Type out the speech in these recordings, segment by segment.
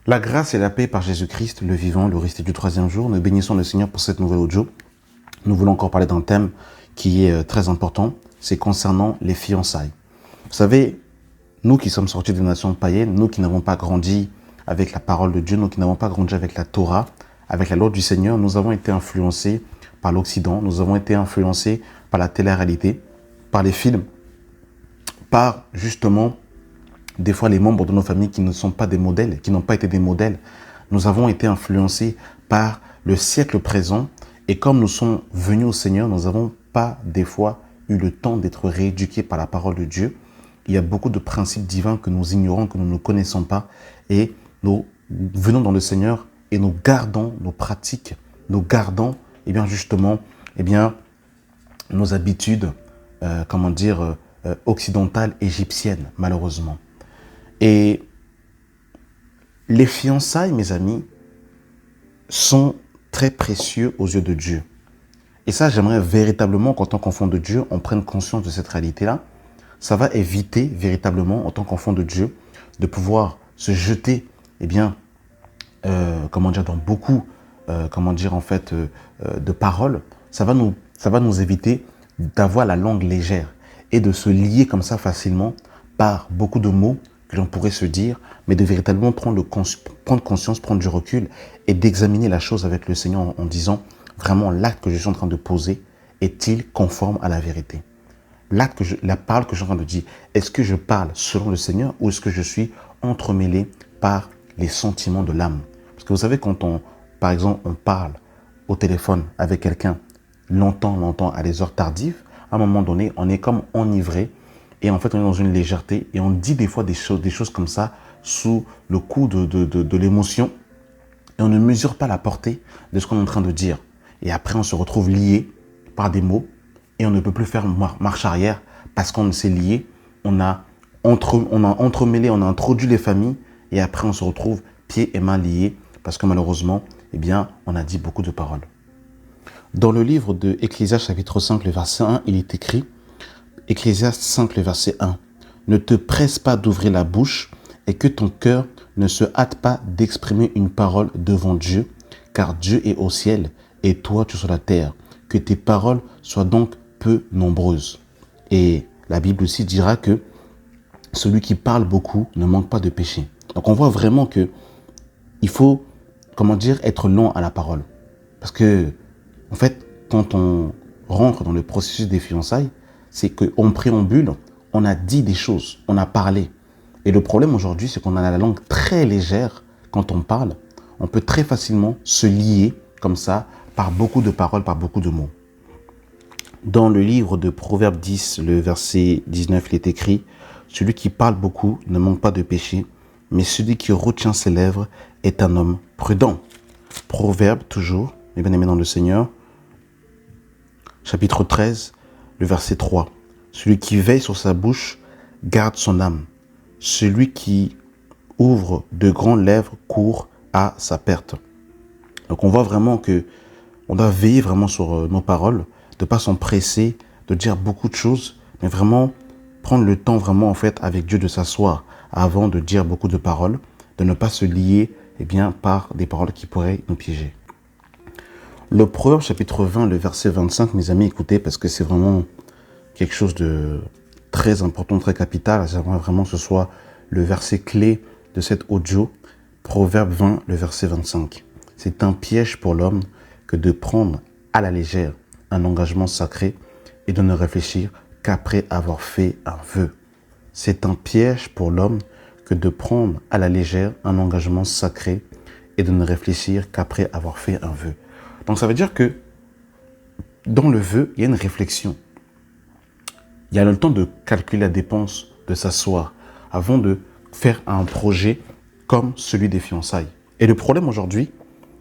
La grâce et la paix par Jésus-Christ, le vivant, le resté du troisième jour. Nous bénissons le Seigneur pour cette nouvelle audio. Nous voulons encore parler d'un thème qui est très important. C'est concernant les fiançailles. Vous savez, nous qui sommes sortis des nations païennes, nous qui n'avons pas grandi avec la parole de Dieu, nous qui n'avons pas grandi avec la Torah, avec la loi du Seigneur, nous avons été influencés par l'Occident, nous avons été influencés par la télé-réalité, par les films, par justement des fois les membres de nos familles qui ne sont pas des modèles, qui n'ont pas été des modèles. Nous avons été influencés par le siècle présent et comme nous sommes venus au Seigneur, nous n'avons pas des fois eu le temps d'être rééduqués par la parole de Dieu. Il y a beaucoup de principes divins que nous ignorons, que nous ne connaissons pas et nous venons dans le Seigneur et nous gardons nos pratiques, nous gardons justement nos habitudes, occidentales, égyptiennes, malheureusement. Et les fiançailles, mes amis, sont très précieux aux yeux de Dieu. Et ça, j'aimerais véritablement qu'en tant qu'enfant de Dieu, on prenne conscience de cette réalité-là. Ça va éviter véritablement, en tant qu'enfant de Dieu, de pouvoir se jeter, dans beaucoup, de paroles. Ça va nous éviter d'avoir la langue légère et de se lier comme ça facilement par beaucoup de mots que l'on pourrait se dire, mais de véritablement prendre conscience, prendre du recul et d'examiner la chose avec le Seigneur en disant vraiment l'acte que je suis en train de poser est-il conforme à la vérité? La parole que je suis en train de dire, est-ce que je parle selon le Seigneur ou est-ce que je suis entremêlé par les sentiments de l'âme? Parce que vous savez, quand par exemple, on parle au téléphone avec quelqu'un longtemps, à des heures tardives, à un moment donné, on est comme enivré et en fait, on est dans une légèreté et on dit des fois des choses comme ça sous le coup de l'émotion et on ne mesure pas la portée de ce qu'on est en train de dire. Et après, on se retrouve lié par des mots et on ne peut plus faire marche arrière parce qu'on s'est lié, on a entremêlé, on a introduit les familles et après, on se retrouve pieds et mains liés parce que malheureusement, on a dit beaucoup de paroles. Dans le livre de Ecclésiaste chapitre 5, le verset 1, il est écrit, Ecclésiaste 5, le verset 1, « Ne te presse pas d'ouvrir la bouche et que ton cœur ne se hâte pas d'exprimer une parole devant Dieu, car Dieu est au ciel et toi tu es sur la terre. Que tes paroles soient donc peu nombreuses. » Et la Bible aussi dira que celui qui parle beaucoup ne manque pas de péché. Donc on voit vraiment que il faut, être lent à la parole. Parce que, en fait, quand on rentre dans le processus des fiançailles, c'est qu'on préambule, on a dit des choses, on a parlé. Et le problème aujourd'hui, c'est qu'on a la langue très légère quand on parle. On peut très facilement se lier comme ça par beaucoup de paroles, par beaucoup de mots. Dans le livre de Proverbe 10, le verset 19, il est écrit « Celui qui parle beaucoup ne manque pas de péché, mais celui qui retient ses lèvres est un homme prudent. » Proverbe, toujours, mes bien-aimés dans le Seigneur, chapitre 13, le verset 3. « Celui qui veille sur sa bouche garde son âme. Celui qui ouvre de grandes lèvres court à sa perte. » Donc on voit vraiment que on doit veiller vraiment sur nos paroles, de ne pas s'empresser, de dire beaucoup de choses, mais vraiment prendre le temps vraiment en fait avec Dieu de s'asseoir avant de dire beaucoup de paroles, de ne pas se lier par des paroles qui pourraient nous piéger. Le Proverbe chapitre 20, le verset 25, mes amis, écoutez, parce que c'est vraiment quelque chose de très important, très capital. J'aimerais vraiment que ce soit le verset clé de cette audio. Proverbe 20, le verset 25. C'est un piège pour l'homme que de prendre à la légère un engagement sacré et de ne réfléchir qu'après avoir fait un vœu. C'est un piège pour l'homme que de prendre à la légère un engagement sacré et de ne réfléchir qu'après avoir fait un vœu. Donc ça veut dire que dans le vœu, il y a une réflexion. Il y a le temps de calculer la dépense, de s'asseoir, avant de faire un projet comme celui des fiançailles. Et le problème aujourd'hui,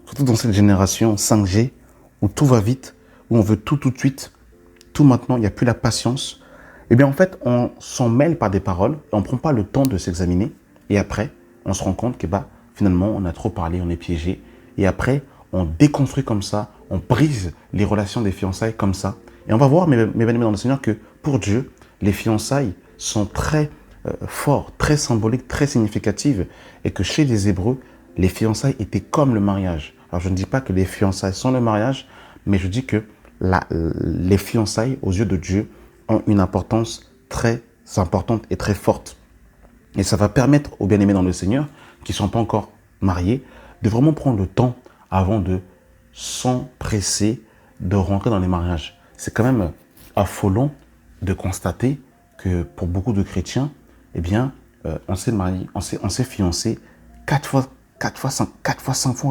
surtout dans cette génération 5G, où tout va vite, où on veut tout de suite, tout maintenant, il n'y a plus la patience, en fait, on s'en mêle par des paroles, et on ne prend pas le temps de s'examiner, et après, on se rend compte que finalement, on a trop parlé, on est piégé, et après, on déconstruit comme ça, on brise les relations des fiançailles comme ça, et on va voir, mes bien-aimés dans le Seigneur, que pour Dieu, les fiançailles sont très fortes, très symboliques, très significatives, et que chez les Hébreux, les fiançailles étaient comme le mariage. Alors, je ne dis pas que les fiançailles sont le mariage, mais je dis que les fiançailles, aux yeux de Dieu, ont une importance très importante et très forte. Et ça va permettre aux bien-aimés dans le Seigneur, qui ne sont pas encore mariés, de vraiment prendre le temps avant de s'empresser de rentrer dans les mariages. C'est quand même affolant de constater que pour beaucoup de chrétiens, eh bien, on s'est marié, on s'est fiancé 5 fois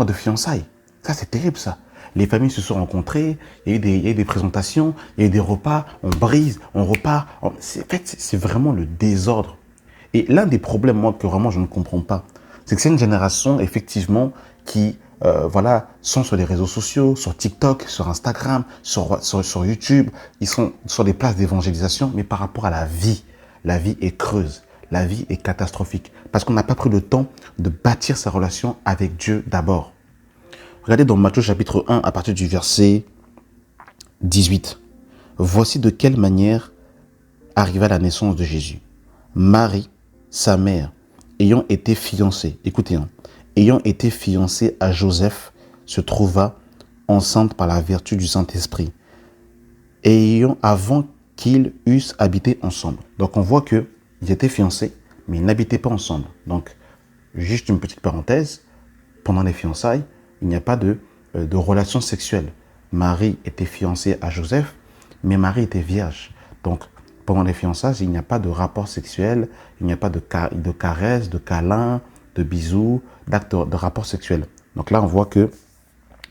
de fiançailles. Ça, c'est terrible, ça. Les familles se sont rencontrées, il y a eu des présentations, il y a eu des repas, on brise, on repart. En fait, c'est vraiment le désordre. Et l'un des problèmes, moi, que vraiment je ne comprends pas, c'est que c'est une génération, effectivement, qui sont sur les réseaux sociaux, sur TikTok, sur Instagram, sur YouTube. Ils sont sur des places d'évangélisation, mais par rapport à la vie est creuse. La vie est catastrophique. Parce qu'on n'a pas pris le temps de bâtir sa relation avec Dieu d'abord. Regardez dans Matthieu chapitre 1, à partir du verset 18. Voici de quelle manière arriva la naissance de Jésus. Marie, sa mère, ayant été fiancée, écoutez, ayant été fiancée à Joseph, se trouva enceinte par la vertu du Saint-Esprit, avant qu'ils eussent habité ensemble. Donc on voit qu'ils étaient fiancés, mais ils n'habitaient pas ensemble. Donc, juste une petite parenthèse, pendant les fiançailles, il n'y a pas de relation sexuelle. Marie était fiancée à Joseph, mais Marie était vierge. Donc, pendant les fiançailles, il n'y a pas de rapport sexuel, il n'y a pas de caresses, de câlins, de bisous, d'actes de rapport sexuel. Donc là, on voit que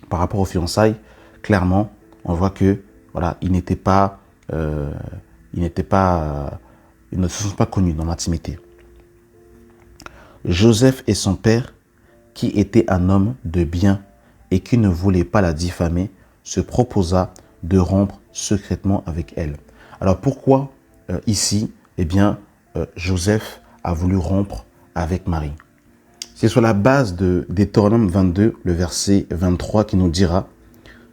par rapport aux fiançailles, clairement, on voit que voilà, ils ne se sont pas connus dans l'intimité. Joseph et son père, qui était un homme de bien et qui ne voulait pas la diffamer, se proposa de rompre secrètement avec elle. Alors pourquoi ici, eh bien, Joseph a voulu rompre avec Marie? C'est sur la base de Deutéronome 22, le verset 23, qui nous dira: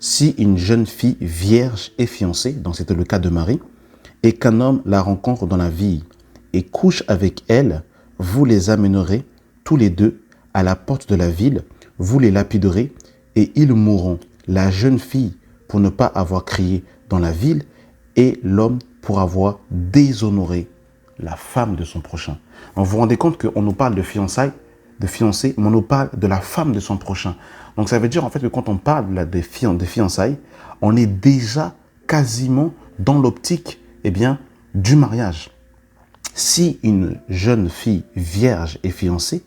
si une jeune fille vierge est fiancée, donc c'était le cas de Marie, et qu'un homme la rencontre dans la ville et couche avec elle, vous les amènerez tous les deux à la porte de la ville, vous les lapiderez et ils mourront. La jeune fille pour ne pas avoir crié dans la ville et l'homme pour avoir déshonoré la femme de son prochain. Donc, vous vous rendez compte qu'on nous parle de fiançailles, de fiancé, mais on nous parle de la femme de son prochain. Donc ça veut dire en fait que quand on parle des fiançailles, on est déjà quasiment dans l'optique du mariage. Si une jeune fille vierge est fiancée,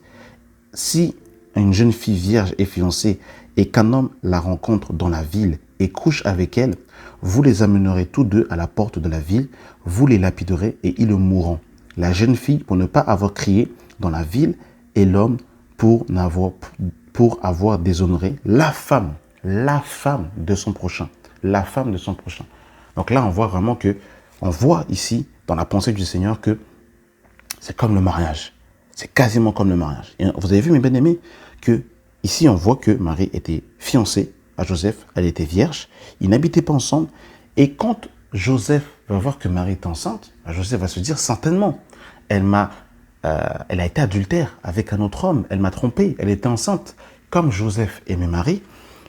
et qu'un homme la rencontre dans la ville et couche avec elle, vous les amènerez tous deux à la porte de la ville, vous les lapiderez et ils mourront. La jeune fille pour ne pas avoir crié dans la ville et l'homme pour avoir déshonoré la femme de son prochain. La femme de son prochain. Donc là, on voit ici, dans la pensée du Seigneur, que c'est comme le mariage. C'est quasiment comme le mariage. Et vous avez vu, mes bien-aimés, que ici, on voit que Marie était fiancée à Joseph, elle était vierge, ils n'habitaient pas ensemble. Et quand Joseph va voir que Marie est enceinte, Joseph va se dire certainement, elle a été adultère avec un autre homme, elle m'a trompé, elle était enceinte. Comme Joseph aimait Marie,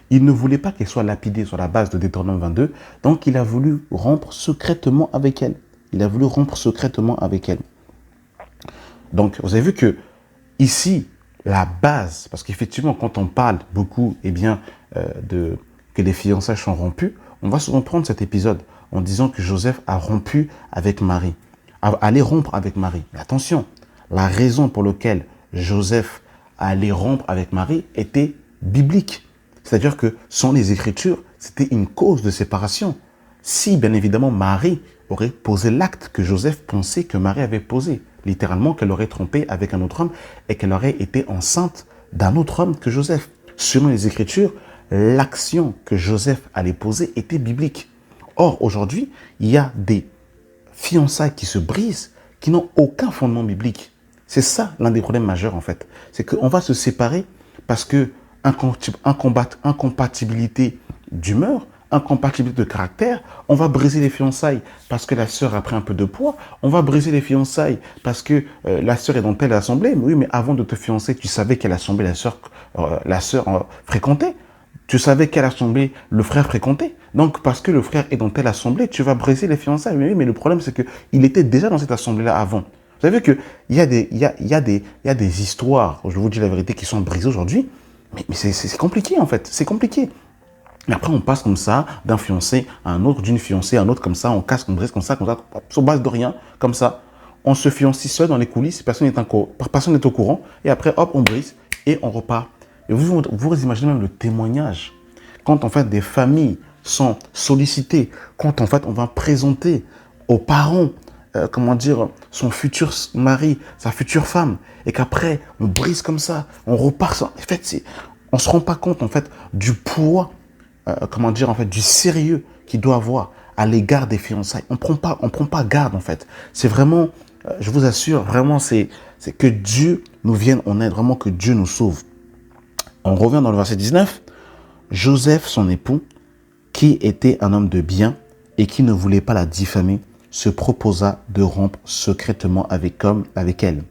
il ne voulait pas qu'elle soit lapidée sur la base de Deutéronome 22, donc il a voulu rompre secrètement avec elle. Donc, vous avez vu que ici, la base, parce qu'effectivement, quand on parle beaucoup, que les fiançailles sont rompues, on va souvent prendre cet épisode en disant que Joseph a rompu avec Marie, allait rompre avec Marie. Mais attention, la raison pour laquelle Joseph allait rompre avec Marie était biblique. C'est-à-dire que sans les Écritures, c'était une cause de séparation. Si, bien évidemment, Marie aurait posé l'acte que Joseph pensait que Marie avait posé, littéralement qu'elle aurait trompé avec un autre homme et qu'elle aurait été enceinte d'un autre homme que Joseph. Selon les Écritures, l'action que Joseph allait poser était biblique. Or, aujourd'hui, il y a des fiançailles qui se brisent, qui n'ont aucun fondement biblique. C'est ça l'un des problèmes majeurs en fait. C'est qu'on va se séparer parce que incompatibilité d'humeur, incompatibilité de caractère, on va briser les fiançailles parce que la sœur a pris un peu de poids, on va briser les fiançailles parce que la sœur est dans telle assemblée. Mais oui, mais avant de te fiancer, tu savais quelle assemblée la sœur fréquentait. Tu savais quelle assemblée le frère fréquentait. Donc, parce que le frère est dans telle assemblée, tu vas briser les fiançailles. Mais oui, mais le problème, c'est qu'il était déjà dans cette assemblée-là avant. Vous savez qu'il y a des histoires, je vous dis la vérité, qui sont brisées aujourd'hui. Mais c'est compliqué, en fait. C'est compliqué. Et après, on passe comme ça, d'un fiancé à un autre, d'une fiancée à un autre, comme ça, on casse, on brise, comme ça, sur base de rien, comme ça. On se fiancie seul dans les coulisses, personne n'est au courant, et après, hop, on brise, et on repart. Et vous imaginez même le témoignage. Quand, en fait, des familles sont sollicitées, quand, en fait, on va présenter aux parents, son futur mari, sa future femme, et qu'après, on brise comme ça, on repart sans... En fait, on ne se rend pas compte, en fait, du poids du sérieux qu'il doit avoir à l'égard des fiançailles. On prend pas garde, en fait. C'est vraiment, je vous assure, vraiment, c'est que Dieu nous vienne en aide, vraiment que Dieu nous sauve. On revient dans le verset 19. Joseph, son époux, qui était un homme de bien et qui ne voulait pas la diffamer, se proposa de rompre secrètement avec elle.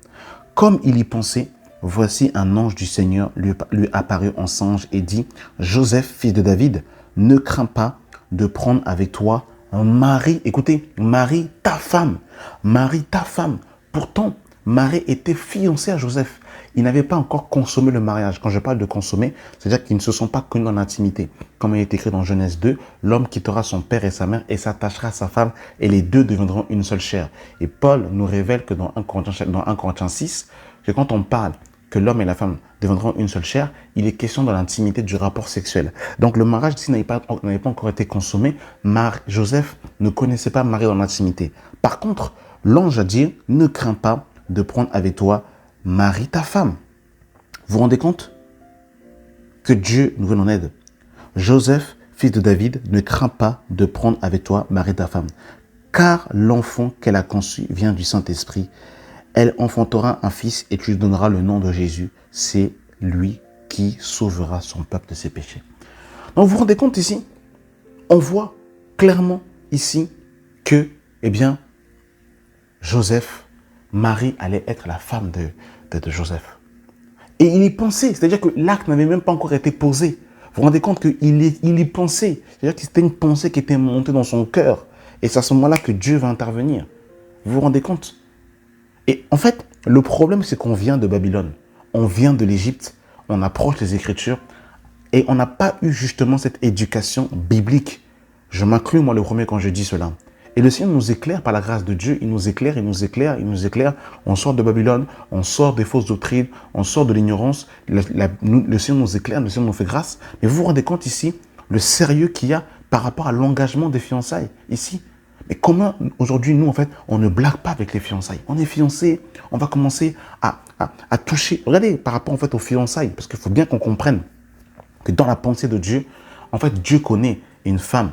Comme il y pensait, voici un ange du Seigneur lui apparut en songe et dit, Joseph, fils de David, ne crains pas de prendre avec toi Marie, écoutez, Marie, ta femme. Marie, ta femme. Pourtant, Marie était fiancée à Joseph. Ils n'avaient pas encore consommé le mariage. Quand je parle de consommer, c'est-à-dire qu'ils ne se sont pas connus dans l'intimité. Comme il est écrit dans Genèse 2, l'homme quittera son père et sa mère et s'attachera à sa femme et les deux deviendront une seule chair. Et Paul nous révèle que dans 1 Corinthiens 6, que quand on parle que l'homme et la femme deviendront une seule chair, il est question de l'intimité du rapport sexuel. Donc le mariage ici n'avait pas encore été consommé. Joseph ne connaissait pas Marie dans l'intimité. Par contre, l'ange a dit, ne crains pas de prendre avec toi Marie, ta femme. Vous vous rendez compte? Que Dieu nous vienne en aide. Joseph, fils de David, ne crains pas de prendre avec toi Marie, ta femme, car l'enfant qu'elle a conçu vient du Saint-Esprit. Elle enfantera un fils et tu lui donneras le nom de Jésus. C'est lui qui sauvera son peuple de ses péchés. Donc vous vous rendez compte ici? On voit clairement ici que, Joseph, Marie allait être la femme de Joseph. Et il y pensait, c'est-à-dire que l'acte n'avait même pas encore été posé. Vous vous rendez compte qu'il y pensait, c'est-à-dire que c'était une pensée qui était montée dans son cœur. Et c'est à ce moment-là que Dieu va intervenir. Vous vous rendez compte? Et en fait, le problème, c'est qu'on vient de Babylone. On vient de l'Égypte, on approche les Écritures et on n'a pas eu justement cette éducation biblique. Je m'inclus, moi, le premier quand je dis cela. Et le Seigneur nous éclaire par la grâce de Dieu. Il nous éclaire, il nous éclaire, il nous éclaire. On sort de Babylone, on sort des fausses doctrines, on sort de l'ignorance. Le Seigneur nous éclaire, le Seigneur nous fait grâce. Mais vous vous rendez compte ici, le sérieux qu'il y a par rapport à l'engagement des fiançailles ici. Mais comment aujourd'hui, nous, en fait, on ne blague pas avec les fiançailles. On est fiancés, on va commencer à toucher. Regardez, par rapport en fait aux fiançailles, parce qu'il faut bien qu'on comprenne que dans la pensée de Dieu, en fait, Dieu connaît une femme,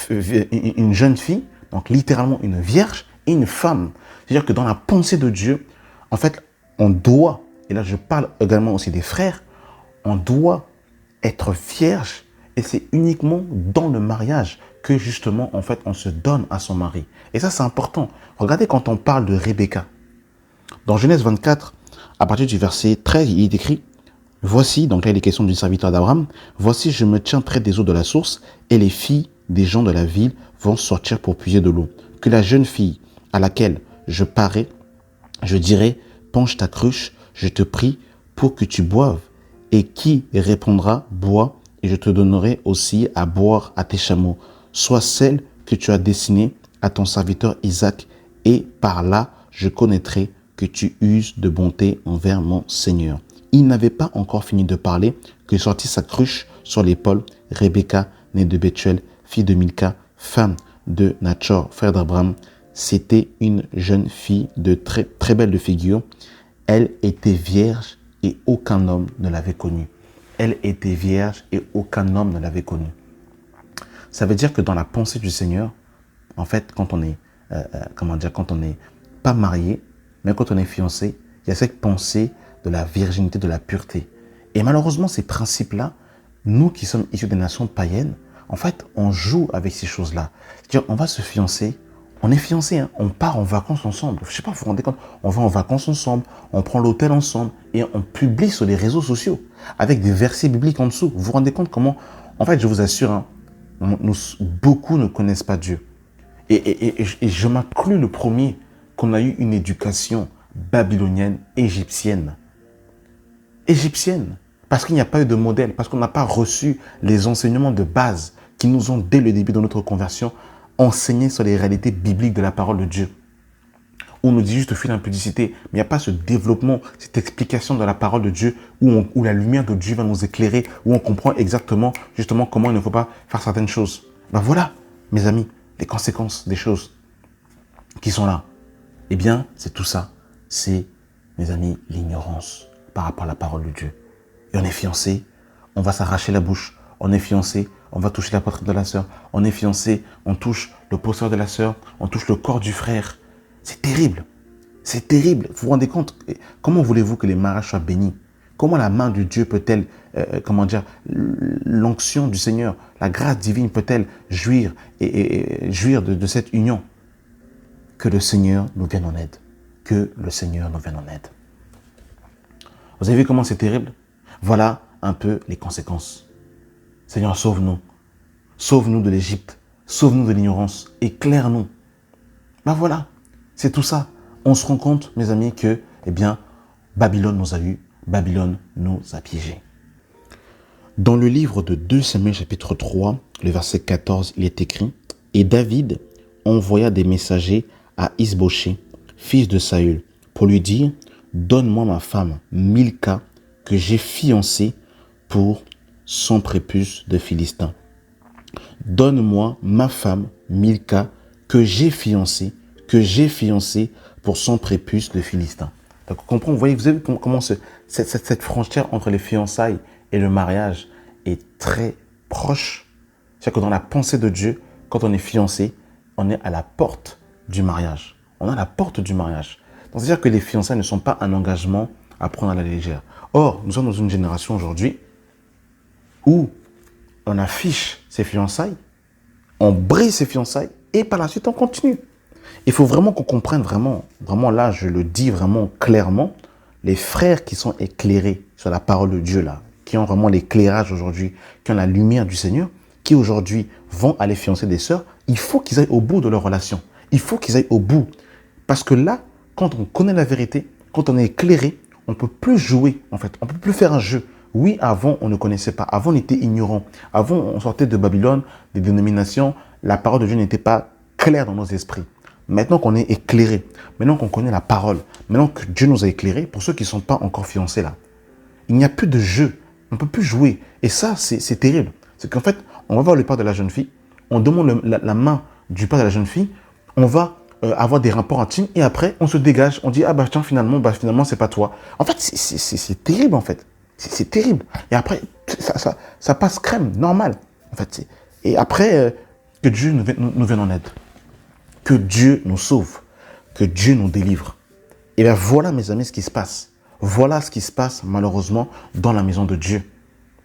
une jeune fille, donc littéralement une vierge et une femme. C'est-à-dire que dans la pensée de Dieu, en fait, on doit, et là je parle également aussi des frères, on doit être vierge et c'est uniquement dans le mariage que justement, en fait, on se donne à son mari. Et ça, c'est important. Regardez quand on parle de Rebecca. Dans Genèse 24, à partir du verset 13, il est écrit, « Voici, donc là il est question du serviteur d'Abraham, « Voici, je me tiens près des eaux de la source, et les filles des gens de la ville vont sortir pour puiser de l'eau. Que la jeune fille à laquelle je parais, je dirai, penche ta cruche, je te prie pour que tu boives. Et qui répondra, bois, et je te donnerai aussi à boire à tes chameaux. Sois celle que tu as destinée à ton serviteur Isaac, et par là, je connaîtrai que tu uses de bonté envers mon Seigneur. » Il n'avait pas encore fini de parler que sortit sa cruche sur l'épaule Rebecca, née de Bethuel, fille de Milca, femme de Nachor, frère d'Abraham. C'était une jeune fille de très, très belle de figure. Elle était vierge et aucun homme ne l'avait connue. Elle était vierge et aucun homme ne l'avait connue. Ça veut dire que dans la pensée du Seigneur, en fait, quand on est, quand on n'est pas marié, mais quand on est fiancé, il y a cette pensée de la virginité, de la pureté. Et malheureusement, ces principes-là, nous qui sommes issus des nations païennes, En fait, on joue avec ces choses-là. C'est-à-dire, on va se fiancer, on est fiancé, hein, on part en vacances ensemble. Je sais pas, vous vous rendez compte, on va en vacances ensemble, on prend l'hôtel ensemble et on publie sur les réseaux sociaux avec des versets bibliques en dessous. Vous vous rendez compte comment, en fait, je vous assure, hein, beaucoup ne connaissent pas Dieu. Et je m'inclus le premier qu'on a eu une éducation babylonienne, égyptienne. Égyptienne. Parce qu'il n'y a pas eu de modèle, parce qu'on n'a pas reçu les enseignements de base qui nous ont, dès le début de notre conversion, enseigné sur les réalités bibliques de la parole de Dieu. On nous dit juste fil d'impudicité, mais il n'y a pas ce développement, cette explication de la parole de Dieu où la lumière de Dieu va nous éclairer, où on comprend exactement, justement, comment il ne faut pas faire certaines choses. Ben voilà, mes amis, les conséquences des choses qui sont là. Eh bien, c'est tout ça. C'est, mes amis, l'ignorance par rapport à la parole de Dieu. Et on est fiancé, on va s'arracher la bouche. On est fiancé, on va toucher la poitrine de la sœur. On est fiancé, on touche le posteur de la sœur, on touche le corps du frère. C'est terrible. C'est terrible. Vous vous rendez compte? Comment voulez-vous que les mariages soient bénis? Comment la main de Dieu peut-elle, l'onction du Seigneur, la grâce divine peut-elle jouir jouir de cette union? Que le Seigneur nous vienne en aide. Que le Seigneur nous vienne en aide. Vous avez vu comment c'est terrible? Voilà un peu les conséquences. Seigneur, sauve-nous. Sauve-nous de l'Égypte. Sauve-nous de l'ignorance. Éclaire-nous. Ben voilà, c'est tout ça. On se rend compte, mes amis, que, eh bien, Babylone nous a eus. Babylone nous a piégés. Dans le livre de 2 Samuel chapitre 3, le verset 14, il est écrit « Et David envoya des messagers à Isbosheth, fils de Saül, pour lui dire « Donne-moi ma femme Milca, que j'ai fiancée pour son prépuce de Philistin. Donne-moi ma femme Milca, que j'ai fiancée pour son prépuce de Philistin. » Donc, on comprend, vous avez vu comment cette frontière entre les fiançailles et le mariage est très proche. C'est-à-dire que dans la pensée de Dieu, quand on est fiancé, on est à la porte du mariage. On est à la porte du mariage. Donc, c'est-à-dire que les fiançailles ne sont pas un engagement à prendre à la légère. Or, nous sommes dans une génération aujourd'hui où on affiche ses fiançailles, on brise ses fiançailles et par la suite, on continue. Il faut vraiment qu'on comprenne vraiment là, je le dis vraiment clairement, les frères qui sont éclairés sur la parole de Dieu là, qui ont vraiment l'éclairage aujourd'hui, qui ont la lumière du Seigneur, qui aujourd'hui vont aller fiancer des sœurs, il faut qu'ils aillent au bout de leur relation. Il faut qu'ils aillent au bout. Parce que là, quand on connaît la vérité, quand on est éclairé, on ne peut plus jouer en fait, on ne peut plus faire un jeu. Oui, avant, on ne connaissait pas. Avant, on était ignorant. Avant, on sortait de Babylone, des dénominations. La parole de Dieu n'était pas claire dans nos esprits. Maintenant qu'on est éclairé, maintenant qu'on connaît la parole, maintenant que Dieu nous a éclairés, pour ceux qui ne sont pas encore fiancés là, il n'y a plus de jeu. On ne peut plus jouer. Et ça, c'est terrible. C'est qu'en fait, on va voir le père de la jeune fille, on demande la main du père de la jeune fille, on va avoir des rapports intimes et après, on se dégage. On dit, ah bah tiens, finalement, c'est pas toi. En fait, c'est terrible en fait. C'est terrible. Et après, ça passe crème, normal. En fait, et après, que Dieu nous vienne en aide. Que Dieu nous sauve. Que Dieu nous délivre. Et bien voilà, mes amis, ce qui se passe. Voilà ce qui se passe, malheureusement, dans la maison de Dieu.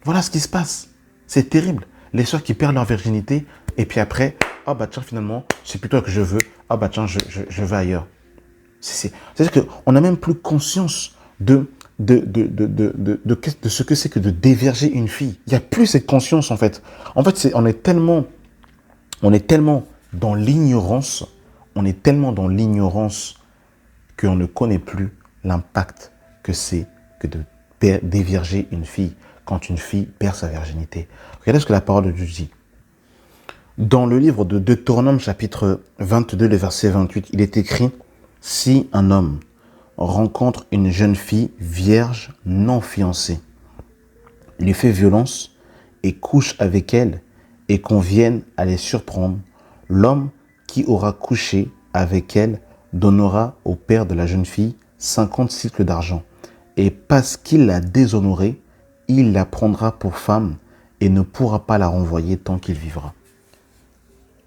Voilà ce qui se passe. C'est terrible. Les sœurs qui perdent leur virginité, et puis après, ah bah tiens, finalement, c'est plutôt que je veux. Ah bah tiens, je vais ailleurs. C'est-à-dire qu'on n'a même plus conscience de ce que c'est que de déverger une fille. Il n'y a plus cette conscience, en fait. En fait, on est tellement dans l'ignorance, qu'on ne connaît plus l'impact que c'est que de dévierger une fille quand une fille perd sa virginité. Regardez ce que la parole de Dieu dit. Dans le livre de Deutéronome, chapitre 22, le verset 28, il est écrit « Si un homme rencontre une jeune fille vierge non fiancée, lui fait violence et couche avec elle et qu'on vienne à les surprendre, l'homme qui aura couché avec elle donnera au père de la jeune fille 50 cycles d'argent. Et parce qu'il l'a déshonorée, il la prendra pour femme et ne pourra pas la renvoyer tant qu'il vivra. »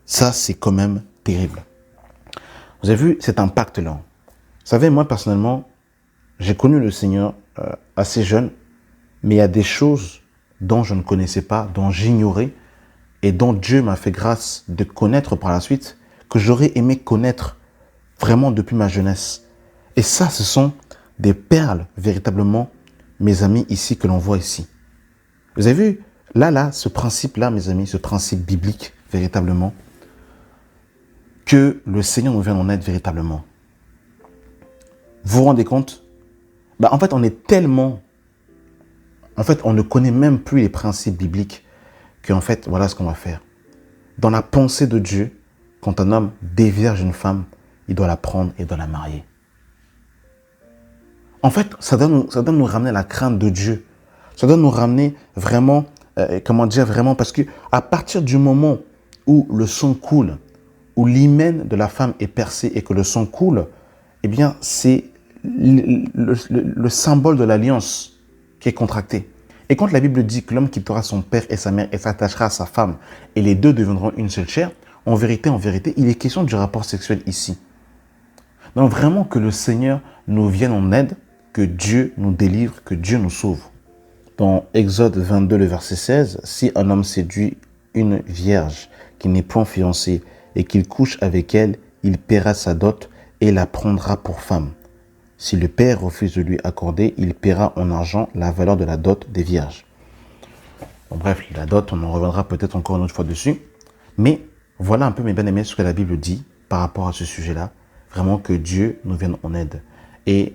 Ça, c'est quand même terrible. Vous avez vu cet impact-là. Vous savez, moi, personnellement, j'ai connu le Seigneur assez jeune, mais il y a des choses dont je ne connaissais pas, dont j'ignorais, et dont Dieu m'a fait grâce de connaître par la suite, que j'aurais aimé connaître vraiment depuis ma jeunesse. Et ça, ce sont des perles, véritablement, mes amis, ici, que l'on voit ici. Vous avez vu, là, ce principe-là, mes amis, ce principe biblique, véritablement, que le Seigneur nous vienne en aide véritablement. Vous vous rendez compte? En fait, on est tellement... En fait, on ne connaît même plus les principes bibliques qu'en fait, voilà ce qu'on va faire. Dans la pensée de Dieu, quand un homme dévierge une femme, il doit la prendre et doit la marier. En fait, ça doit nous ramener à la crainte de Dieu. Ça doit nous ramener vraiment, parce que à partir du moment où le sang coule, où l'hymen de la femme est percé et que le sang coule, eh bien, c'est le symbole de l'alliance qui est contracté. Et quand la Bible dit que l'homme quittera son père et sa mère et s'attachera à sa femme et les deux deviendront une seule chair, en vérité, il est question du rapport sexuel ici. Donc vraiment que le Seigneur nous vienne en aide, que Dieu nous délivre, que Dieu nous sauve. Dans Exode 22, le verset 16, « Si un homme séduit une vierge qui n'est point fiancée et qu'il couche avec elle, il paiera sa dot et la prendra pour femme. Si le père refuse de lui accorder, il paiera en argent la valeur de la dot des vierges. » Bon, bref, la dot, on en reviendra peut-être encore une autre fois dessus. Mais voilà un peu, mes bien-aimés, ce que la Bible dit par rapport à ce sujet-là. Vraiment que Dieu nous vienne en aide. Et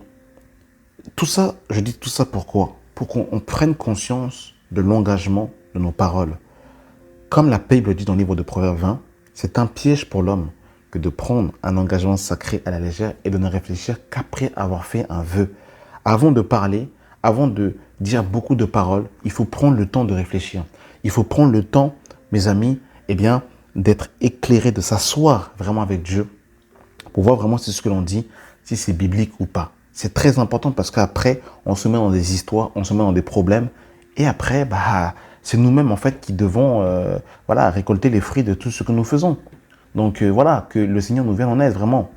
tout ça, je dis tout ça pourquoi? Pour qu'on prenne conscience de l'engagement de nos paroles. Comme la Bible dit dans le livre de Proverbes 20, c'est un piège pour l'homme que de prendre un engagement sacré à la légère et de ne réfléchir qu'après avoir fait un vœu. Avant de parler, avant de dire beaucoup de paroles, il faut prendre le temps de réfléchir. Il faut prendre le temps, mes amis, d'être éclairé, de s'asseoir vraiment avec Dieu pour voir vraiment si ce que l'on dit, si c'est biblique ou pas. C'est très important parce qu'après, on se met dans des histoires, on se met dans des problèmes et après, c'est nous-mêmes en fait qui devons récolter les fruits de tout ce que nous faisons. Donc que le Seigneur nous vienne en aide vraiment.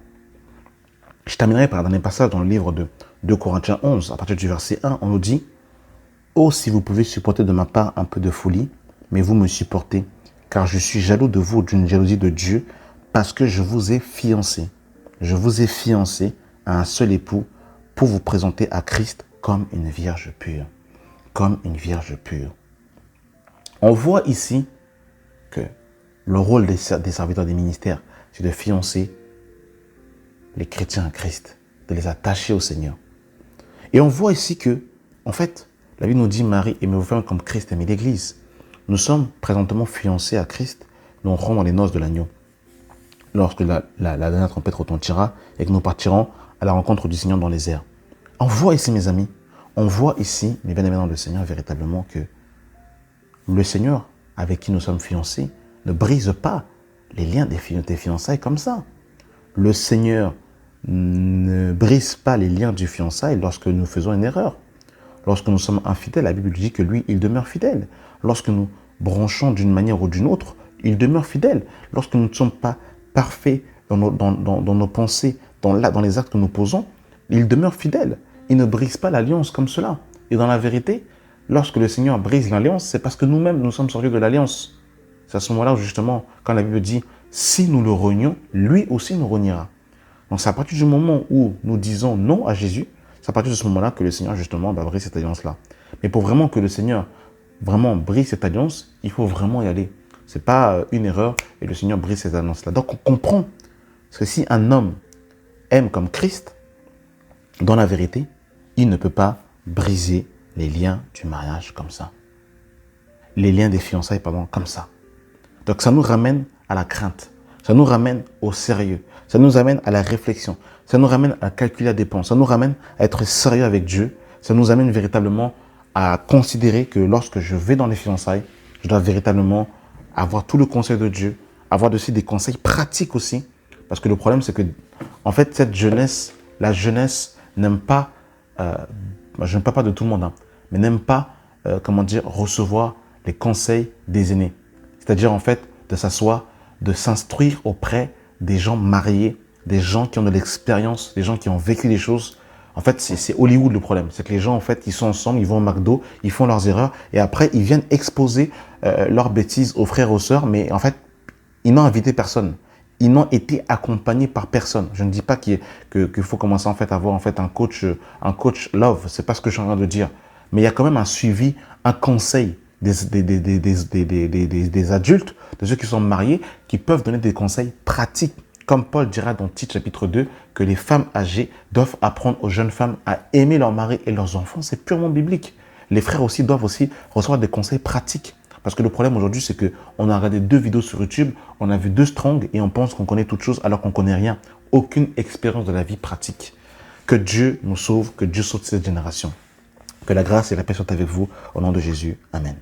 Je terminerai par un dernier passage dans le livre de 2 Corinthiens 11, à partir du verset 1, on nous dit « Oh, si vous pouvez supporter de ma part un peu de folie, mais vous me supportez, car je suis jaloux de vous d'une jalousie de Dieu, parce que je vous ai fiancé. Je vous ai fiancé à un seul époux pour vous présenter à Christ comme une vierge pure. » Comme une vierge pure. On voit ici que le rôle des serviteurs des ministères, c'est de fiancer les chrétiens à Christ, de les attacher au Seigneur. Et on voit ici que, en fait, la Bible nous dit, Marie, aimez vos femmes comme Christ aimait l'Église. Nous sommes présentement fiancés à Christ, nous entrons dans les noces de l'agneau. Lorsque la dernière trompette retentira et que nous partirons à la rencontre du Seigneur dans les airs. On voit ici, mes amis, on voit ici, mes bien-aimés dans le Seigneur, véritablement que le Seigneur, avec qui nous sommes fiancés, ne brise pas les liens des fiançailles comme ça. Le Seigneur ne brise pas les liens du fiançailles lorsque nous faisons une erreur. Lorsque nous sommes infidèles, la Bible dit que lui, il demeure fidèle. Lorsque nous branchons d'une manière ou d'une autre, il demeure fidèle. Lorsque nous ne sommes pas parfaits dans nos pensées, dans les actes que nous posons, il demeure fidèle. Il ne brise pas l'alliance comme cela. Et dans la vérité, lorsque le Seigneur brise l'alliance, c'est parce que nous-mêmes, nous sommes sortis de l'alliance. C'est à ce moment-là, justement, quand la Bible dit « Si nous le renions, lui aussi nous reniera ». Donc, c'est à partir du moment où nous disons non à Jésus, c'est à partir de ce moment-là que le Seigneur, justement, brise cette alliance-là. Mais pour vraiment que le Seigneur vraiment brise cette alliance, il faut vraiment y aller. Ce n'est pas une erreur et le Seigneur brise cette alliance-là. Donc, on comprend que si un homme aime comme Christ, dans la vérité, il ne peut pas briser les liens du mariage comme ça. Les liens des fiançailles, comme ça. Donc ça nous ramène à la crainte, ça nous ramène au sérieux, ça nous amène à la réflexion, ça nous ramène à calculer la dépense, ça nous ramène à être sérieux avec Dieu, ça nous amène véritablement à considérer que lorsque je vais dans les fiançailles, je dois véritablement avoir tout le conseil de Dieu, avoir aussi des conseils pratiques aussi, parce que le problème c'est que, en fait, cette jeunesse, la jeunesse n'aime pas, je ne parle pas de tout le monde, mais n'aime pas, recevoir les conseils des aînés. C'est-à-dire, en fait, de s'asseoir, de s'instruire auprès des gens mariés, des gens qui ont de l'expérience, des gens qui ont vécu des choses. En fait, c'est Hollywood le problème. C'est que les gens, en fait, ils sont ensemble, ils vont au McDo, ils font leurs erreurs et après, ils viennent exposer leurs bêtises aux frères, aux sœurs, mais en fait, ils n'ont invité personne. Ils n'ont été accompagnés par personne. Je ne dis pas qu'il faut commencer en fait à avoir en fait un coach love. C'est pas ce que je suis en train de dire. Mais il y a quand même un suivi, un conseil des adultes, de ceux qui sont mariés, qui peuvent donner des conseils pratiques. Comme Paul dira dans Tite chapitre 2, que les femmes âgées doivent apprendre aux jeunes femmes à aimer leur mari et leurs enfants. C'est purement biblique. Les frères aussi doivent aussi recevoir des conseils pratiques. Parce que le problème aujourd'hui, c'est qu'on a regardé 2 vidéos sur YouTube, on a vu 2 strongs et on pense qu'on connaît toute chose alors qu'on ne connaît rien. Aucune expérience de la vie pratique. Que Dieu nous sauve, que Dieu sauve cette génération. Que la grâce et la paix soient avec vous. Au nom de Jésus. Amen.